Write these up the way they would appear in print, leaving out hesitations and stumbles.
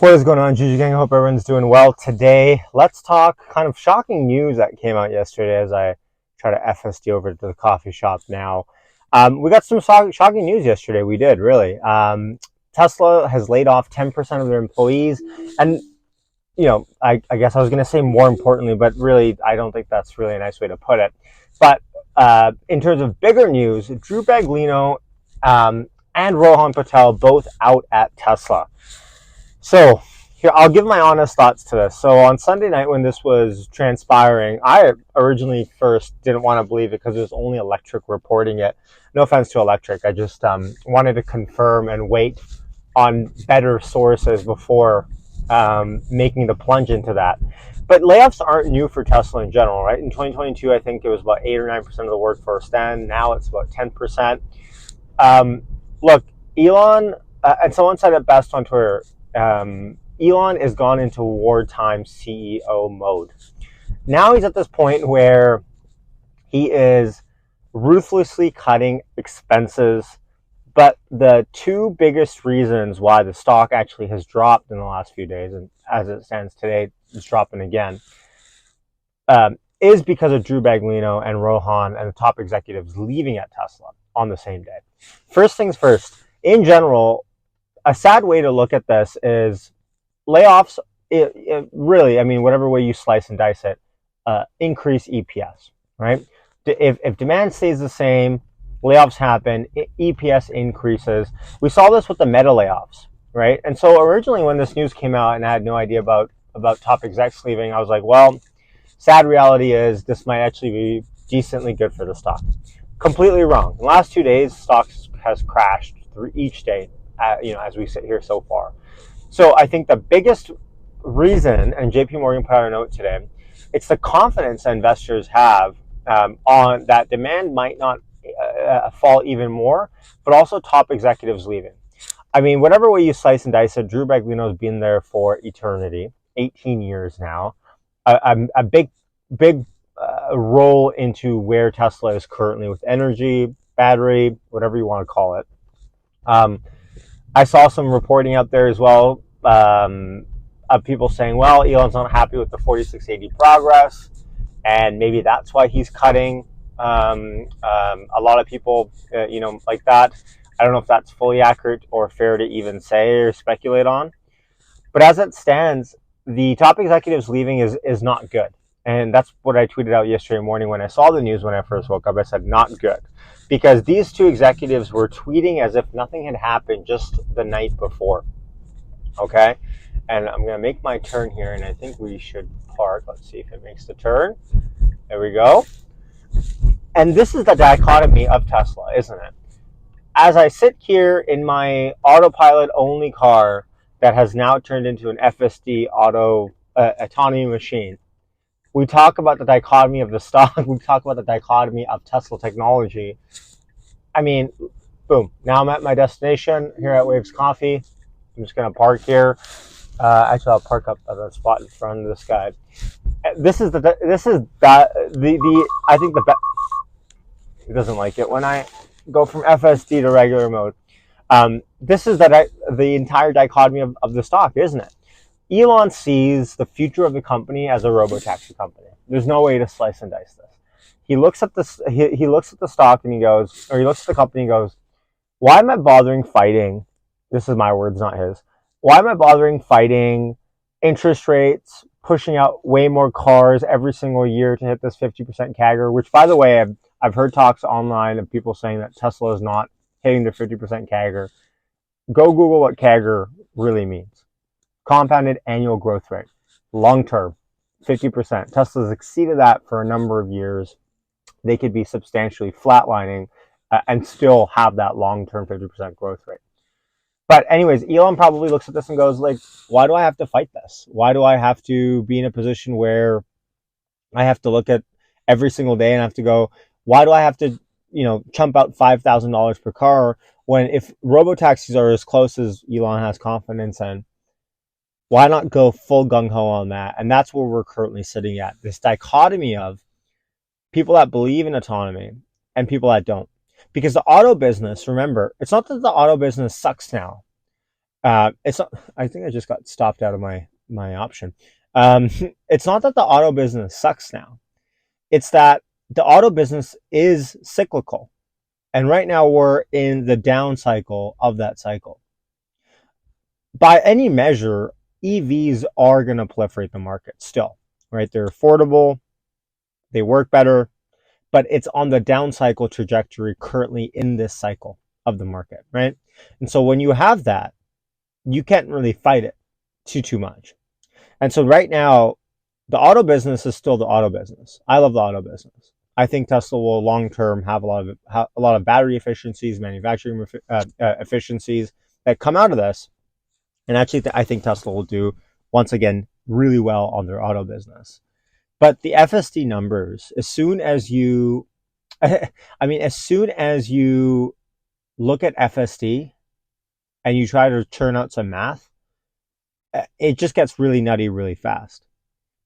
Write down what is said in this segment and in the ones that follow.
What is going on, Juju Gang? I hope everyone's doing well today. Let's talk kind of shocking news that came out yesterday as I try to FSD over to the coffee shop now. We got some shocking news yesterday. We did, really. Tesla has laid off 10% of their employees. And, I guess I was going to say more importantly, but really, I don't think that's really a nice way to put it. But in terms of bigger news, Drew Baglino and Rohan Patel both out at Tesla. So here, I'll give my honest thoughts to this. So on Sunday night when this was transpiring, I originally first didn't want to believe it because it was only Electric reporting it. No offense to Electric. I just wanted to confirm and wait on better sources before making the plunge into that. But layoffs aren't new for Tesla in general, right? In 2022, I think it was about 8 or 9% of the workforce then. Now it's about 10%. Look, Elon, and someone said it best on Twitter, Elon has gone into wartime CEO mode. Now he's at this point where he is ruthlessly cutting expenses. But the two biggest reasons why the stock actually has dropped in the last few days, and as it stands today, it's dropping again, is because of Drew Baglino and Rohan and the top executives leaving at Tesla on the same day. First things first, in general, a sad way to look at this is layoffs, really, I mean, whatever way you slice and dice it, increase EPS, right? If demand stays the same, layoffs happen, EPS increases. We saw this with the Meta layoffs, right? And so originally when this news came out and I had no idea about top execs leaving, I was like, well, sad reality is this might actually be decently good for the stock. Completely wrong. In the last 2 days, stocks has crashed through each day, as we sit here so far. So I think the biggest reason, and JP Morgan put out a note today, it's the confidence that investors have on that demand might not fall even more, but also top executives leaving. I mean, whatever way you slice and dice it, Drew Baglino has been there for eternity, 18 years now. A big role into where Tesla is currently with energy, battery, whatever you want to call it. I saw some reporting out there as well of people saying, well, Elon's not happy with the 4680 progress, and maybe that's why he's cutting. A lot of people, like that. I don't know if that's fully accurate or fair to even say or speculate on. But as it stands, the top executives leaving is not good. And that's what I tweeted out yesterday morning when I saw the news when I first woke up. I said, not good. Because these two executives were tweeting as if nothing had happened just the night before. Okay? And I'm going to make my turn here, and I think we should park. Let's see if it makes the turn. There we go. And this is the dichotomy of Tesla, isn't it? As I sit here in my autopilot-only car that has now turned into an FSD autonomy machine, we talk about the dichotomy of the stock. We talk about the dichotomy of Tesla technology. I mean, boom. Now I'm at my destination here at Waves Coffee. I'm just going to park here. Actually, I'll park up at a spot in front of this guy. I think he doesn't like it when I go from FSD to regular mode. This is the entire dichotomy of the stock, isn't it? Elon sees the future of the company as a robotaxi company. There's no way to slice and dice this. He looks at this. He looks at the stock and he looks at the company and goes, "Why am I bothering fighting?" This is my words, not his. Why am I bothering fighting interest rates, pushing out way more cars every single year to hit this 50% CAGR? Which, by the way, I've heard talks online of people saying that Tesla is not hitting their 50% CAGR. Go Google what CAGR really means. Compounded annual growth rate, long term, 50%. Tesla's exceeded that for a number of years. They could be substantially flatlining and still have that long-term 50% growth rate. But anyways, Elon probably looks at this and goes like, why do I have to fight this? Why do I have to be in a position where I have to look at every single day and I have to go, why do I have to, chump out $5,000 per car when if robotaxis are as close as Elon has confidence in, why not go full gung-ho on that? And that's where we're currently sitting at, this dichotomy of people that believe in autonomy and people that don't. Because the auto business, remember, it's not that the auto business sucks now. It's not, I think I just got stopped out of my option. It's not that the auto business sucks now. It's that the auto business is cyclical. And right now we're in the down cycle of that cycle. By any measure, EVs are going to proliferate the market still, right? They're affordable, they work better, but it's on the down cycle trajectory currently in this cycle of the market, right? And so when you have that, you can't really fight it too much. And so right now, the auto business is still the auto business. I love the auto business. I think Tesla will long term have a lot of battery efficiencies, manufacturing efficiencies that come out of this. And actually, I think Tesla will do once again really well on their auto business. But the FSD numbers, as soon as you, I mean, as soon as you look at FSD and you try to churn out some math, it just gets really nutty really fast.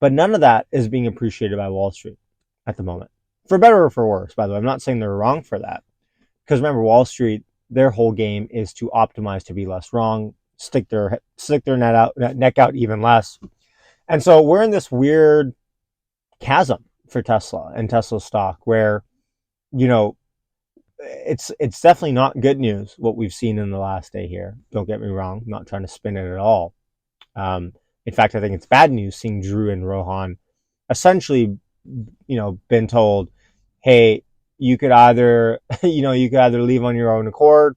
But none of that is being appreciated by Wall Street at the moment. For better or for worse, by the way. I'm not saying they're wrong for that. Because remember, Wall Street, their whole game is to optimize to be less wrong, stick their neck out even less. And so we're in this weird chasm for Tesla and Tesla stock where, you know, it's definitely not good news what we've seen in the last day here. Don't get me wrong. I'm not trying to spin it at all. In fact, I think it's bad news seeing Drew and Rohan essentially, been told, hey, you could either, you could either leave on your own accord.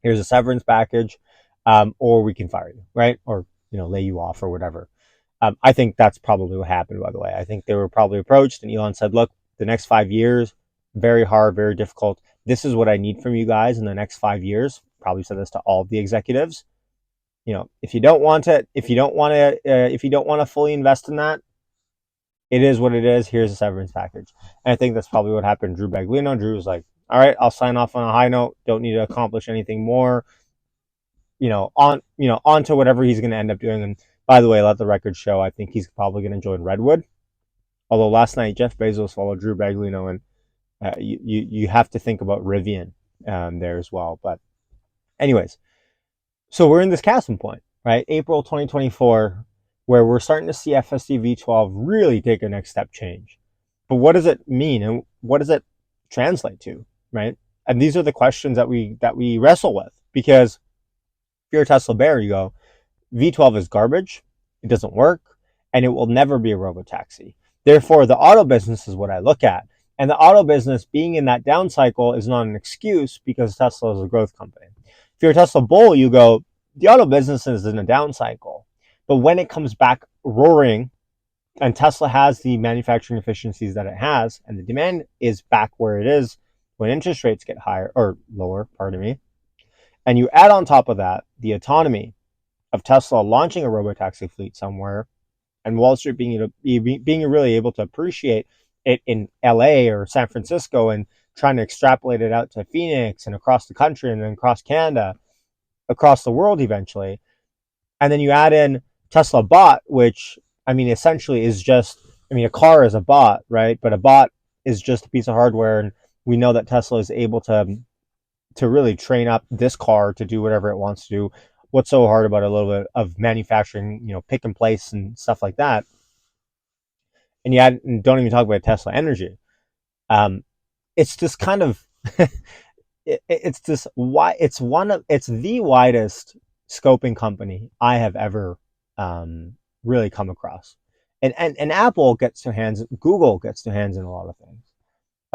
Here's a severance package, or we can fire you, right? Or, lay you off or whatever. I think that's probably what happened, by the way. I think they were probably approached and Elon said, look, the next 5 years, very hard, very difficult. This is what I need from you guys in the next 5 years. Probably said this to all of the executives. If you don't want it, if you don't want to fully invest in that, it is what it is. Here's a severance package. And I think that's probably what happened to Drew Baglino. Drew was like, all right, I'll sign off on a high note. Don't need to accomplish anything more. On to whatever he's going to end up doing. And by the way, let the record show, I think he's probably going to join Redwood. Although last night Jeff Bezos followed Drew Baglino, and you have to think about Rivian there as well. But anyways, so we're in this chasm point, right? April 2024, where we're starting to see FSD V12 really take a next step change. But what does it mean, and what does it translate to, right? And these are the questions that we wrestle with, because if you're a Tesla bear, you go, V12 is garbage, it doesn't work, and it will never be a robotaxi. Therefore, the auto business is what I look at. And the auto business being in that down cycle is not an excuse, because Tesla is a growth company. If you're a Tesla bull, you go, the auto business is in a down cycle. But when it comes back roaring, and Tesla has the manufacturing efficiencies that it has, and the demand is back where it is when interest rates get higher, or lower, pardon me, and you add on top of that the autonomy of Tesla launching a robotaxi fleet somewhere, and Wall Street being really able to appreciate it in LA or San Francisco, and trying to extrapolate it out to Phoenix and across the country and then across Canada, across the world eventually. And then you add in Tesla bot, which, I mean, essentially is just, a car is a bot, right? But a bot is just a piece of hardware. And we know that Tesla is able to really train up this car to do whatever it wants to do. What's so hard about a little bit of manufacturing, pick and place and stuff like that? And don't even talk about Tesla Energy. It's this kind of it's the widest scoping company I have ever really come across. And Apple gets their hands, Google gets their hands in a lot of things.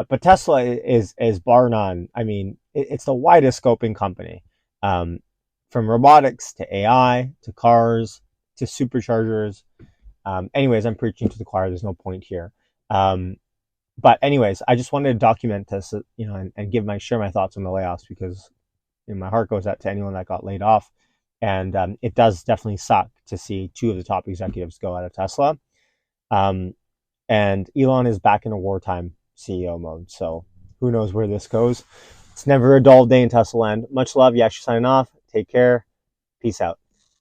But Tesla is bar none. I mean, it's the widest scoping company, from robotics to AI to cars to superchargers. Anyways, I'm preaching to the choir. There's no point here. But anyways, I just wanted to document this, and share my thoughts on the layoffs, because my heart goes out to anyone that got laid off. And it does definitely suck to see two of the top executives go out of Tesla. And Elon is back in a wartime CEO mode. So who knows where this goes. It's never a dull day in Tesla land. Much love. Yash signing off. Take care. Peace out.